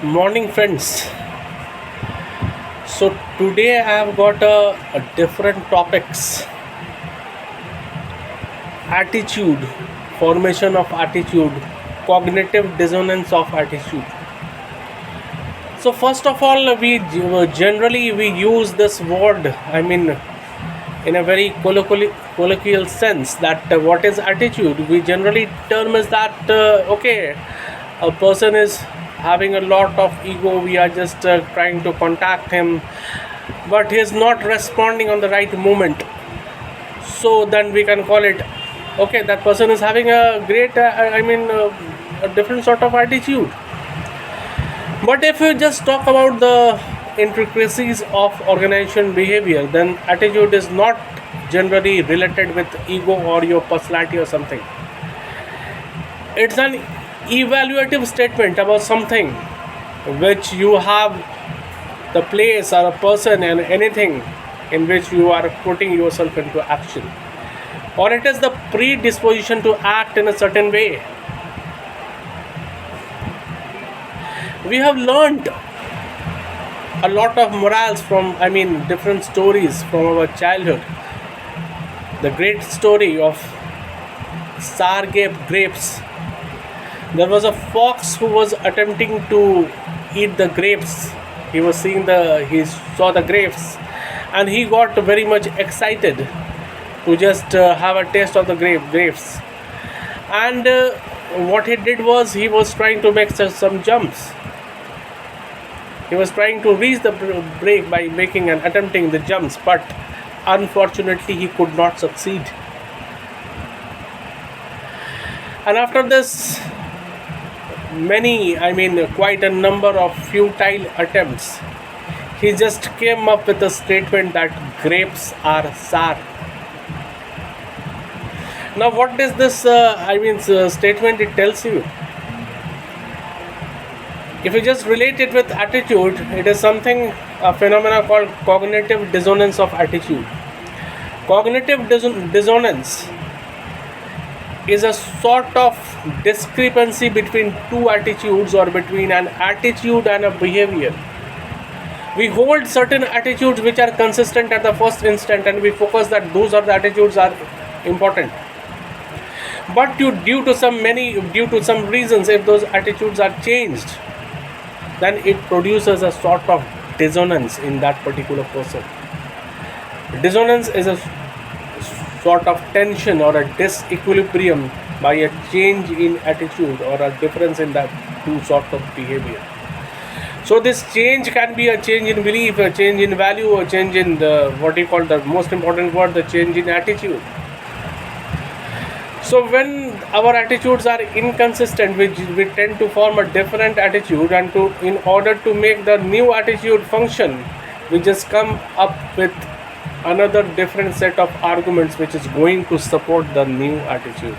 Morning, friends. So today I have got a different topics: attitude, formation of attitude, cognitive dissonance of attitude. So first of all, generally we use this word. In a very colloquial sense, that what is attitude? We generally term is that okay, a person is having a lot of ego. We are just trying to contact him, but he is not responding on the right moment. So then we can call it, okay, that person is having a great a different sort of attitude. But if you just talk about the intricacies of organization behavior, then attitude is not generally related with ego or your personality or something. It's an evaluative statement about something which you have, the place or a person and anything in which you are putting yourself into action, or it is the predisposition to act in a certain way. We have learned a lot of morals from, different stories from our childhood. The great story of sour grapes. There was a fox who was attempting to eat the grapes. He saw the grapes, and he got very much excited to just have a taste of the grapes. And what he did was he was trying to make some jumps. He was trying to reach the break by making and attempting the jumps, but unfortunately he could not succeed. And after this, quite a number of futile attempts, he just came up with a statement that grapes are sour. Now, what is this? Statement it tells you. If you just relate it with attitude, it is a phenomena called cognitive dissonance of attitude. Cognitive dissonance is a sort of discrepancy between two attitudes or between an attitude and a behavior. We hold certain attitudes which are consistent at the first instant, and we focus that those are the attitudes are important. But due to some reasons, if those attitudes are changed, then it produces a sort of dissonance in that particular person. Dissonance is a sort of tension or a disequilibrium by a change in attitude or a difference in that two sorts of behavior. So this change can be a change in belief, a change in value, a change in the most important word, the change in attitude. So when our attitudes are inconsistent, we tend to form a different attitude, and in order to make the new attitude function, we just come up with another different set of arguments which is going to support the new attitude.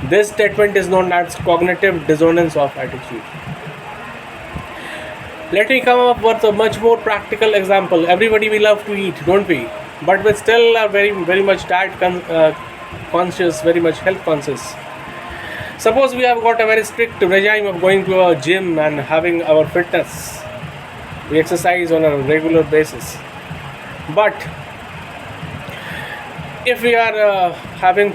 This statement is known as cognitive dissonance of attitude. Let me come up with a much more practical example. Everybody we love to eat, don't we? But we still are very, very much diet conscious, very much health conscious. Suppose we have got a very strict regime of going to a gym and having our fitness. We exercise on a regular basis. But if we are having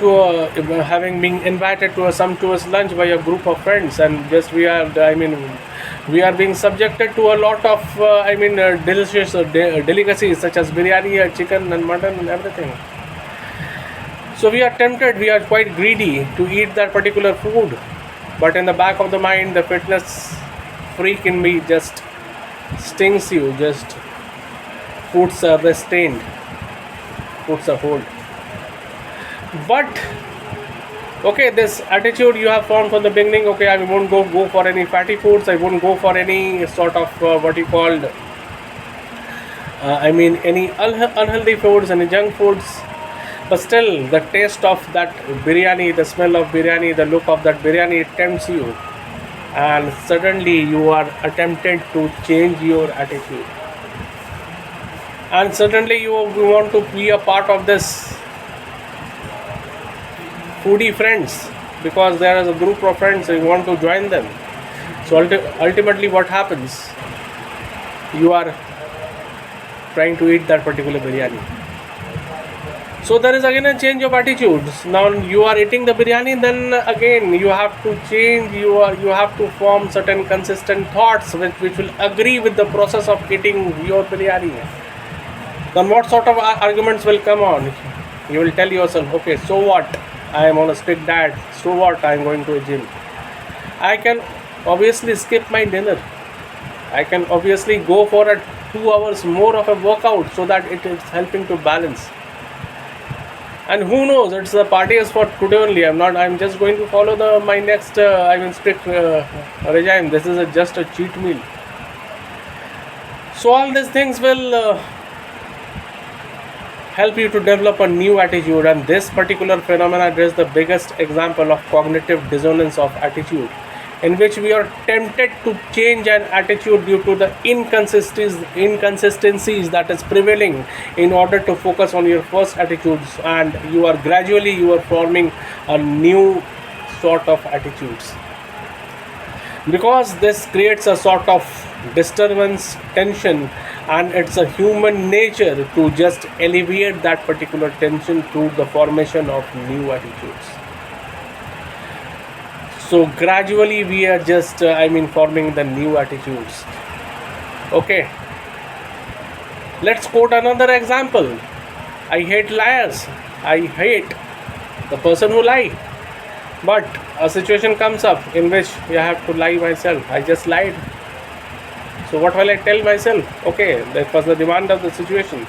been invited to a sumptuous lunch by a group of friends, and just we are being subjected to a lot of delicious delicacies such as biryani, chicken and mutton and everything. So we are tempted, we are quite greedy to eat that particular food, but in the back of the mind, the fitness freak in me just stings you, just puts a restraint, puts a hold. But okay, this attitude you have formed from the beginning, okay, I won't go for any fatty foods, I won't go for any sort of any unhealthy foods, any junk foods. But still, the taste of that biryani, the smell of biryani, the look of that biryani, it tempts you. And suddenly you are attempted to change your attitude. And suddenly you want to be a part of this foodie friends, because there is a group of friends, so you want to join them. So ultimately what happens, you are trying to eat that particular biryani. So there is again a change of attitudes. Now you are eating the biryani, then again you have to change. You have to form certain consistent thoughts which will agree with the process of eating your biryani. Then what sort of arguments will come on? You will tell yourself, okay, so what? I am on a strict diet. So what? I am going to a gym. I can obviously skip my dinner. I can obviously go for a 2 hours more of a workout so that it is helping to balance. And who knows, it's the party is for today only. I'm just going to follow my next strict regime. This is just a cheat meal. So all these things will help you to develop a new attitude, and this particular phenomenon is the biggest example of cognitive dissonance of attitude, in which we are tempted to change an attitude due to the inconsistencies that is prevailing in order to focus on your first attitudes, and you are forming a new sort of attitudes, because this creates a sort of disturbance, tension, and it's a human nature to just alleviate that particular tension through the formation of new attitudes. So gradually we are just forming the new attitudes. Okay, let's quote another example. I hate liars. I hate the person who lie. But a situation comes up in which I have to lie myself. I just lied. So what will I tell myself? Okay, that was the demand of the situation.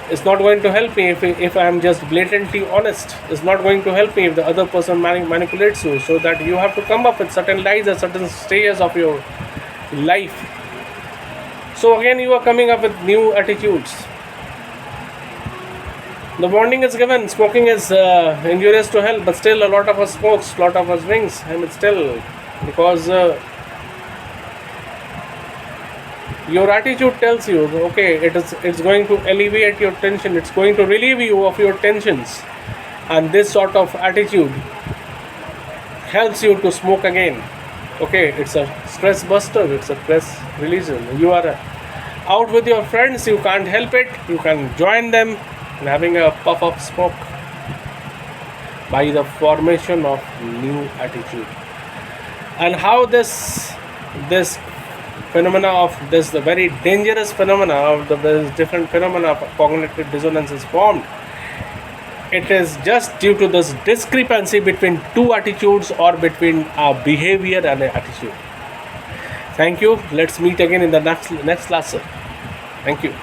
It's not going to help me if I am just blatantly honest. It's not going to help me if the other person manipulates you. So that you have to come up with certain lies at certain stages of your life. So again, you are coming up with new attitudes. The warning is given, smoking is injurious to health, but still a lot of us smokes, a lot of us drinks. Still, because your attitude tells you, okay, it's going to alleviate your tension, it's going to relieve you of your tensions, and this sort of attitude helps you to smoke again. Okay, it's a stress buster, it's a stress releaser. You are out with your friends, you can't help it, you can join them in having a puff of smoke by the formation of new attitude. And how this phenomena of this, the very dangerous phenomena of the different phenomena of cognitive dissonance is formed. It is just due to this discrepancy between two attitudes or between a behavior and an attitude. Thank you. Let's meet again in the next class, sir. Thank you.